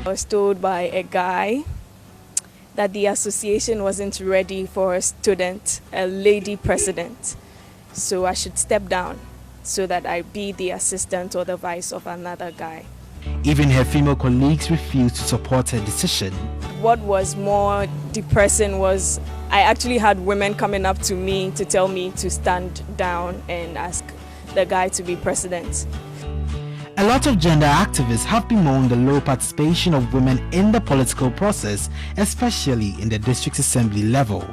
I was told by a guy that the association wasn't ready for a lady president. So I should step down so that I be the assistant or the vice of another guy. Even her female colleagues refused to support her decision. What was more depressing was I actually had women coming up to me to tell me to stand down and ask the guy to be president. A lot of gender activists have bemoaned the low participation of women in the political process, especially in the district assembly level.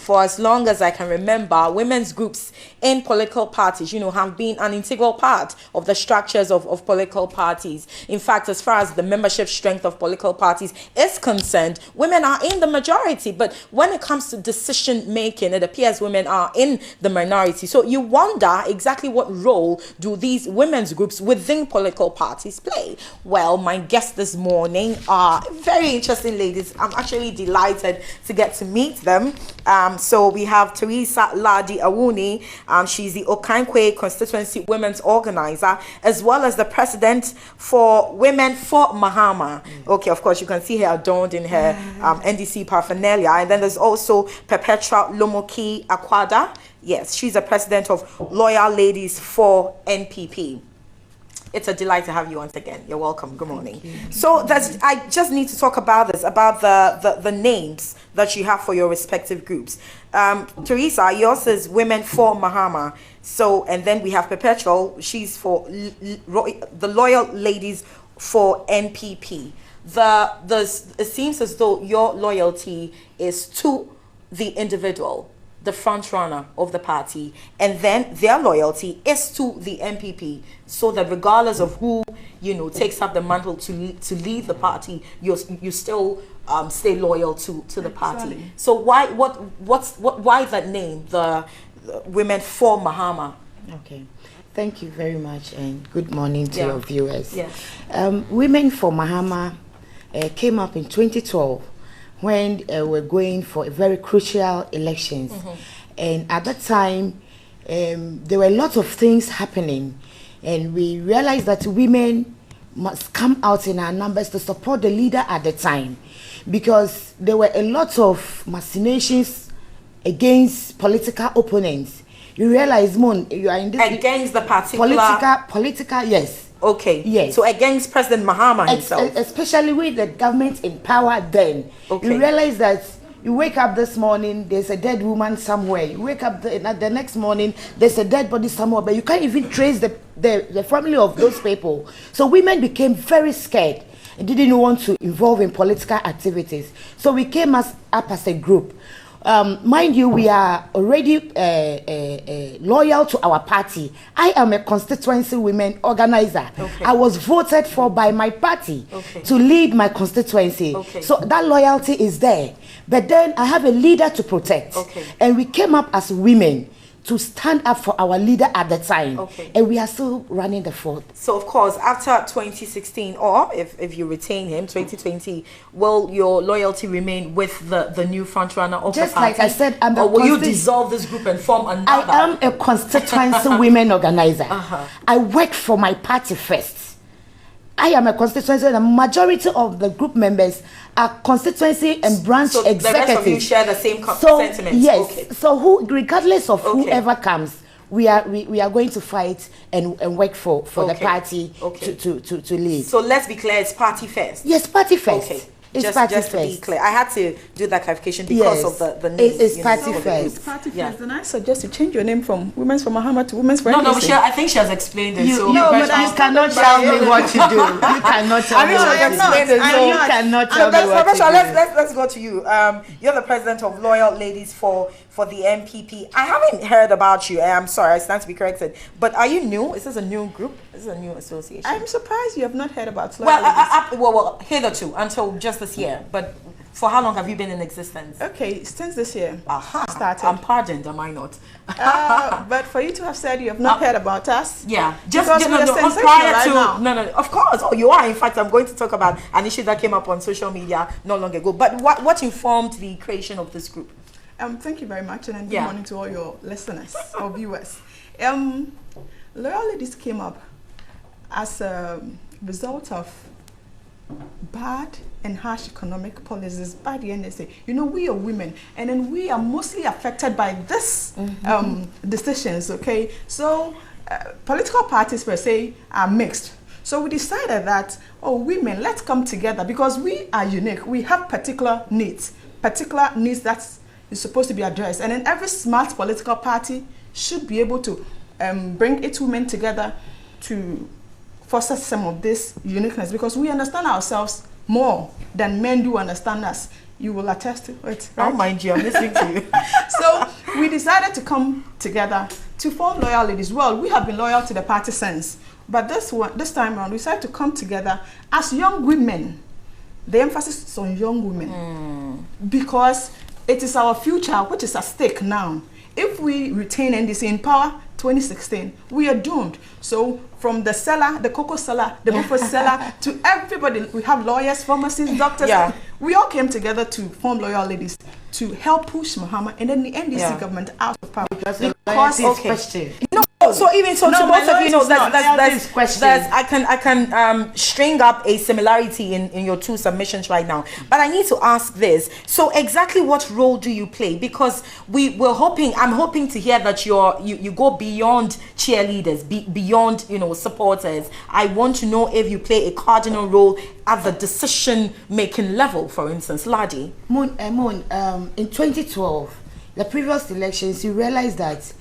For as long as I can remember, women's groups in political parties, have been an integral part of the structures of political parties. In fact, as far as the membership strength of political parties is concerned, women are in the majority. But when it comes to decision making, it appears women are in the minority. So you wonder exactly what role do these women's groups within political parties play? Well, my guests this morning are very interesting ladies. I'm actually delighted to get to meet them. So we have Teresa Ladi Awuni. She's the Okankwe constituency women's organizer, as well as the president for Women for Mahama. Okay, of course, you can see her adorned in her NDC paraphernalia. And then there's also Perpetua Lomoki Akwada. Yes, she's the president of Loyal Ladies for NPP. It's a delight to have you once again. You're welcome. Good morning. So I just need to talk about this, about the names that you have for your respective groups. Teresa, yours is Women for Mahama. So, and then we have Perpetual. She's for the Loyal Ladies for NPP. It seems as though your loyalty is to the individual, the front runner of the party, and then their loyalty is to the MPP, so that regardless of who takes up the mantle to lead the party, you still stay loyal to the party. Exactly. So why that name, the Women for Mahama? Okay, thank you very much, and good morning to your viewers. Yeah. Women for Mahama came up in 2012. When we're going for a very crucial elections. And at that time, there were a lot of things happening. And we realized that women must come out in our numbers to support the leader at the time. Because there were a lot of machinations against political opponents. You realize, Moon, you are in this... Against the particular... Political, yes. Okay. Yes. So against President Mahama himself. Especially with the government in power then. Okay. You realize that you wake up this morning, there's a dead woman somewhere. You wake up the next morning, there's a dead body somewhere, but you can't even trace the family of those people. So women became very scared and didn't want to involve in political activities. So we came up as a group. Mind you, we are already loyal to our party. I am a constituency women organizer. Okay. I was voted for by my party to lead my constituency. Okay. So that loyalty is there. But then I have a leader to protect. Okay. And we came up as women to stand up for our leader at the time. Okay. And we are still running the fort. So, of course, after 2016, or if you retain him, 2020, will your loyalty remain with the new frontrunner of the party? Just like I said, or will you dissolve this group and form another? I am a constituency women organizer. I work for my party first. I am a constituency, and the majority of the group members are constituency and branch executives. The rest of you share the same sentiments? Yes. Okay. So regardless of whoever comes, we are going to fight and work for the party to lead. So let's be clear, it's party first. Yes, party first. Okay. Just to be clear, I had to do that clarification because of the name. It's party first. It's party first. Then I suggest you change your name from Women's for Mahama to Women's for No, I think she has explained it. But you cannot tell me what to do. You cannot tell me what to do. You cannot tell me what to do. Let's go to you. You're the president of Loyal Ladies for the MPP. I haven't heard about you. I'm sorry, I stand to be corrected. But are you new? Is this a new group? Is this a new association? I'm surprised you have not heard about Loyal Ladies. Well, hitherto, until just this year. But for how long have you been in existence? Okay, since this year. Started. I'm pardoned, am I not? But for you to have said you have not heard about us. Yeah. No, of course. Oh, you are. In fact, I'm going to talk about an issue that came up on social media not long ago. But what informed the creation of this group? Thank you very much, and good morning to all your listeners or viewers. Loyal Ladies came up as a result of bad and harsh economic policies by the NSA. You know, we are women, and then we are mostly affected by this decisions, okay? So political parties per se are mixed. So we decided that, oh, women, let's come together because we are unique. We have particular needs that is supposed to be addressed. And then every smart political party should be able to bring its women together to foster some of this uniqueness, because we understand ourselves more than men do understand us. You will attest to it, right? I'll mind you, I'm listening to you. So we decided to come together to form Loyal Ladies. Well, we have been loyal to the party since, but this time around, we decided to come together as young women. The emphasis is on young women because it is our future which is at stake now. If we retain NDC in power 2016, we are doomed. So from the seller, the cocoa seller, the buffet seller, to everybody, we have lawyers, pharmacists, doctors. Yeah. We all came together to form Loyal Ladies to help push Muhammad and then the NDC government out of power. Because question. No, so even so, to both of you know, I can string up a similarity in your two submissions right now. But I need to ask this. So exactly what role do you play? Because I'm hoping to hear that you go beyond cheerleaders, beyond, you know, supporters. I want to know if you play a cardinal role at the decision-making level, for instance. Ladi? Moon, in 2012, the previous elections, you realized that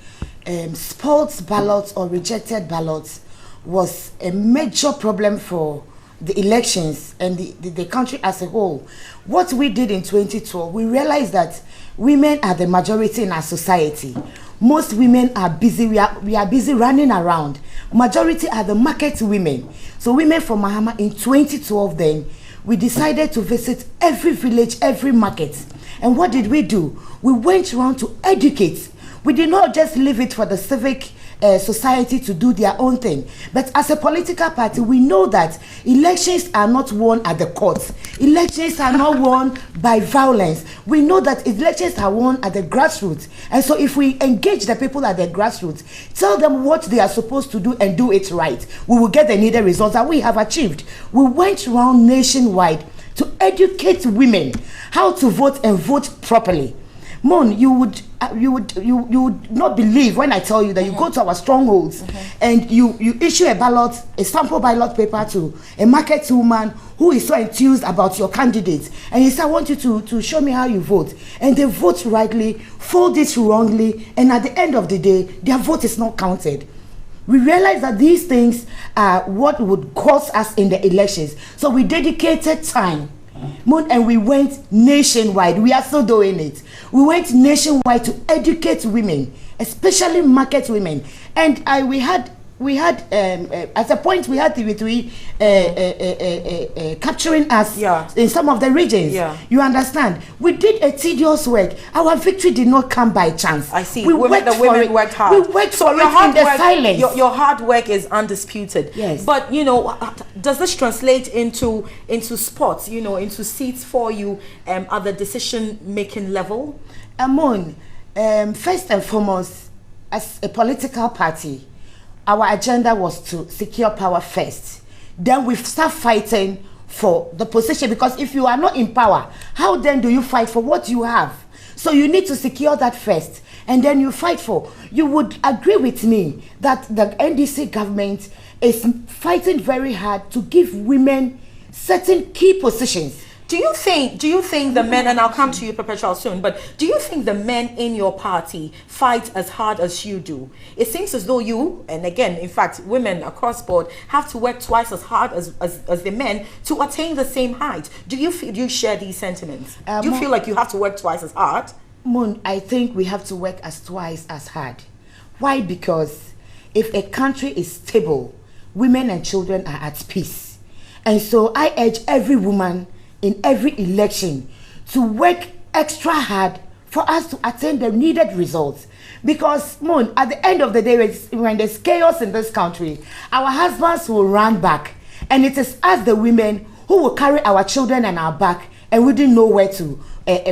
spoiled ballots or rejected ballots was a major problem for the elections and the country as a whole. What we did in 2012, we realized that women are the majority in our society. Most women are busy, we are busy running around. Majority are the market women. So women from Mahama in 2012 then, we decided to visit every village, every market. And what did we do? We went around to educate. We did not just leave it for the civic society to do their own thing. But as a political party, we know that elections are not won at the courts. Elections are not won by violence. We know that elections are won at the grassroots. And so if we engage the people at the grassroots, tell them what they are supposed to do and do it right, we will get the needed results that we have achieved. We went around nationwide to educate women how to vote and vote properly. Mon, you would not believe when I tell you that you go to our strongholds and you issue a sample ballot paper to a market woman who is so enthused about your candidate, and he said, I want you to show me how you vote, and they vote rightly, fold it wrongly, and at the end of the day, their vote is not counted. We realized that these things are what would cost us in the elections. So we dedicated time, and we went nationwide. We are still doing it. We went nationwide to educate women, especially market women. And we had at a point we had TV3 capturing us in some of the regions. You understand? We did a tedious work. Our victory did not come by chance. I see. The women worked hard. We worked for it in the silence. Your hard work is undisputed. Yes. But you know, does this translate into spots? You know, into seats for you at the decision-making level? Amon, first and foremost, as a political party, our agenda was to secure power first. Then we start fighting for the position, because if you are not in power, how then do you fight for what you have? So you need to secure that first, and then you fight for. You would agree with me that the NDC government is fighting very hard to give women certain key positions. Do you think the men, and I'll come to you, Perpetual, soon, but do you think the men in your party fight as hard as you do? It seems as though you, and again, in fact, women across board, have to work twice as hard as the men to attain the same height. Do you share these sentiments? Do you feel like you have to work twice as hard? Moon, I think we have to work twice as hard. Why? Because if a country is stable, women and children are at peace. And so I urge every woman in every election to work extra hard for us to attain the needed results. Because, Moon, at the end of the day, when there's chaos in this country, our husbands will run back. And it is us, the women, who will carry our children on our back and we didn't know where to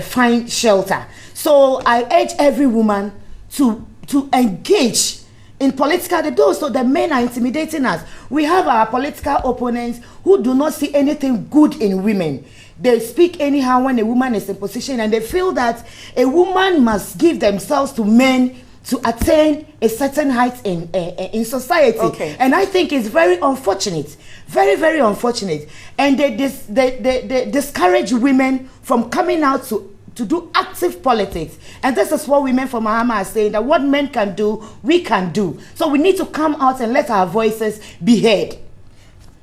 find shelter. So I urge every woman to engage in political, the men are intimidating us. We have our political opponents who do not see anything good in women. They speak anyhow when a woman is in position, and they feel that a woman must give themselves to men to attain a certain height in society. Okay. And I think it's very unfortunate, very, very unfortunate. And they discourage women from coming out to do active politics. And this is what women from Mahama are saying, that what men can do, we can do. So we need to come out and let our voices be heard.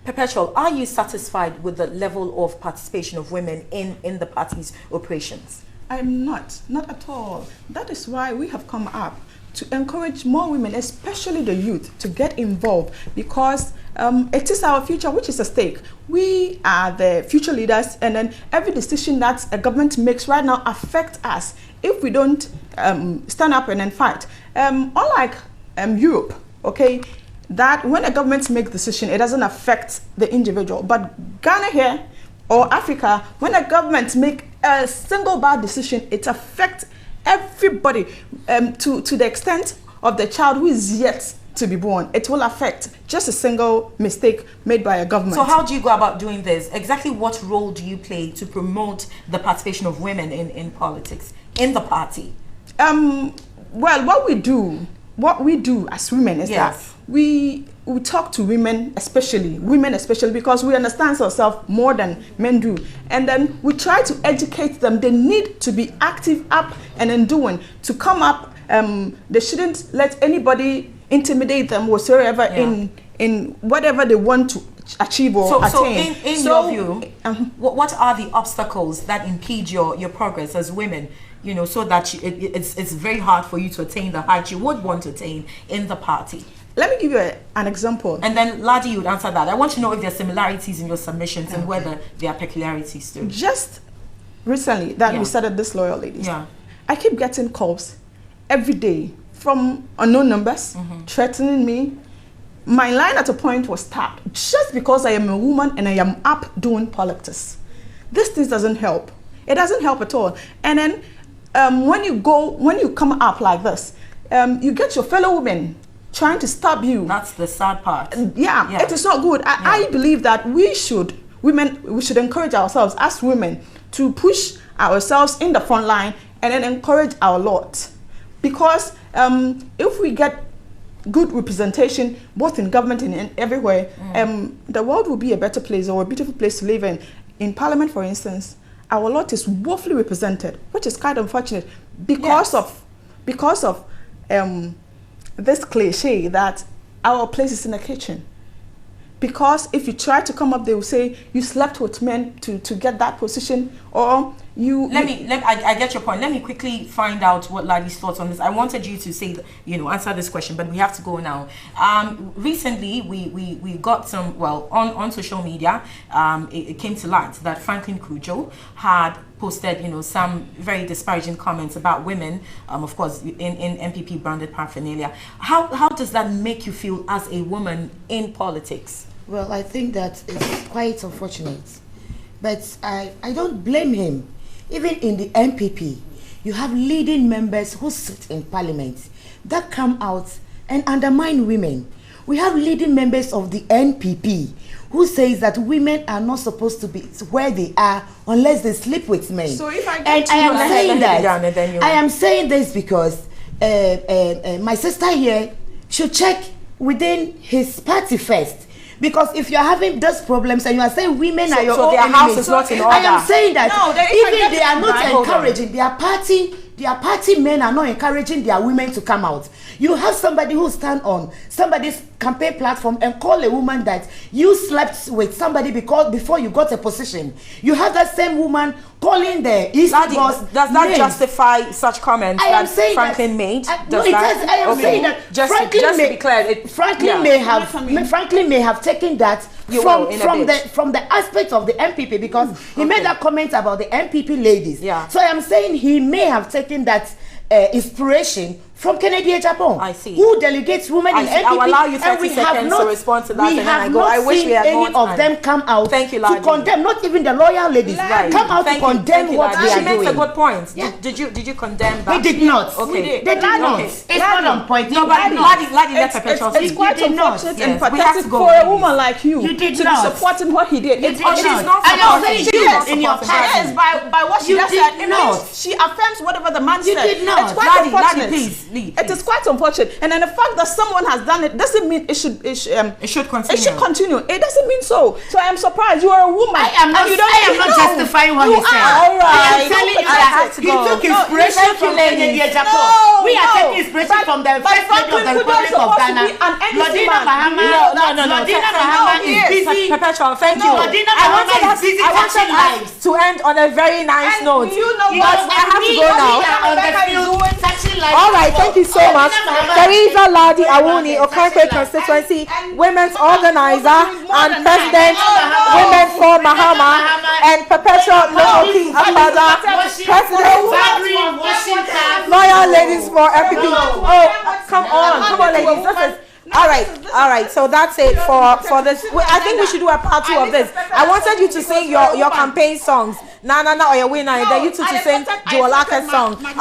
Perpetual, are you satisfied with the level of participation of women in the party's operations? I'm not at all. That is why we have come up to encourage more women, especially the youth, to get involved, because it is our future which is at stake. We are the future leaders, and then every decision that a government makes right now affects us if we don't stand up and then fight. Unlike Europe, okay, that when a government makes a decision, it doesn't affect the individual. But Ghana here, or Africa, when a government makes a single bad decision, it affects everybody to the extent of the child who is yet to be born. It will affect just a single mistake made by a government. So how do you go about doing this? Exactly what role do you play to promote the participation of women in politics, in the party? Well, what we do as women is that we talk to women especially, because we understand ourselves more than men do. And then we try to educate them. They need to be active up and then doing, to come up. They shouldn't let anybody intimidate them whatsoever in whatever they want to achieve or attain. So in your view, what are the obstacles that impede your progress as women? You know, so that it's very hard for you to attain the height you would want to attain in the party. Let me give you an example. And then, Ladi, you would answer that. I want to know if there are similarities in your submissions and whether there are peculiarities too. Just recently that we started this Loyal Ladies, I keep getting calls every day from unknown numbers threatening me. My line at a point was tapped just because I am a woman and I am up doing politics. This thing doesn't help. It doesn't help at all. And then when you come up like this, you get your fellow women trying to stop you. That's the sad part. Yeah, it is not good. I believe that we should encourage ourselves as women to push ourselves in the front line and then encourage our lot. Because if we get good representation, both in government and everywhere, the world will be a better place, or a beautiful place to live in. In Parliament, for instance, our lot is woefully represented, which is quite unfortunate because of this cliche that our place is in the kitchen. Because if you try to come up, they will say you slept with men to get that position, or you. I get your point. Let me quickly find out what Ladi's thoughts on this. I wanted you to say, answer this question, but we have to go now. Recently, we got some, on social media, it came to light that Franklin Kujo had posted, some very disparaging comments about women, of course, in MPP branded paraphernalia. How does that make you feel as a woman in politics? Well, I think that it's quite unfortunate, but I don't blame him. Even in the MPP, you have leading members who sit in parliament that come out and undermine women. We have leading members of the NPP who says that women are not supposed to be where they are unless they sleep with men. So if I and I am saying that, I am saying this because my sister here should check within his party first. Because if you're having those problems and you are saying women are your own their enemies, house is not in order. I am saying that even they are not Hold encouraging, their party men are not encouraging their women to come out. You have somebody who stand on somebody's campaign platform and call a woman that you slept with somebody before you got a position. You have that same woman calling the East boss. Does that justify such comments that Franklin made? I am saying that Franklin may have taken that from the aspect of the MPP, because he made that comment about the MPP ladies. Yeah. So I am saying he may have taken that inspiration From Kennedy, Japan. I see. Who delegates women in NPP? I will allow you 30 and we have seconds not, to respond to that. We and have then I go. not I wish seen we had any more of time. them come out Thank you, to condemn, not even the loyal ladies, Right. come out to condemn what they She are makes doing. a good point. Yeah. Did you condemn that? We did not. Okay. They did not. Okay. It's not on point. No, but Ladi, let Perpetual It's speak. quite You did not. unfortunate Yes, and we have to pathetic go, for a please. woman like you, You did to not. be supporting what he did. You It's did she's not. not And you're very supporting. jealous in your Yes, passion. by what she You does. did It not. means she affirms whatever the man You said. did not. It's quite Ladi, unfortunate. please, lead, It is quite unfortunate, and then the fact that someone has done it doesn't mean it should continue. It should continue. It doesn't mean so. So I am surprised. You are a woman. I am not, and you don't I am not know. justifying what You he said. are. All I right. am telling you I have that to he go. took No, inspiration thank you, from ladies. Kennedy Japan. No, We are no. taking inspiration from the But first lady of the Franklin Republic Kudo is of supposed to Ghana. be an NDC Lodina man. Mahama. No. Lodina No, Mahama he is is. busy. Perpetual, thank you. Lodina I Mahama wanted is us busy touching lives. to end on a very nice And note. you know You what? know, I have to we go now. are on the field touching lives. All right, thank you so much. Teresa Ladi Awuni, Okankwe constituency, women's organizer and president, Women for Mahama, and Perpetual Lomoki Apada, president, loyal ladies for everything. Oh, come on, ladies. This is all right. So that's it for this. I think we should do a part 2 of this. I wanted you to sing your campaign songs. Na or your winner, and then you two to sing Joel Aka's song.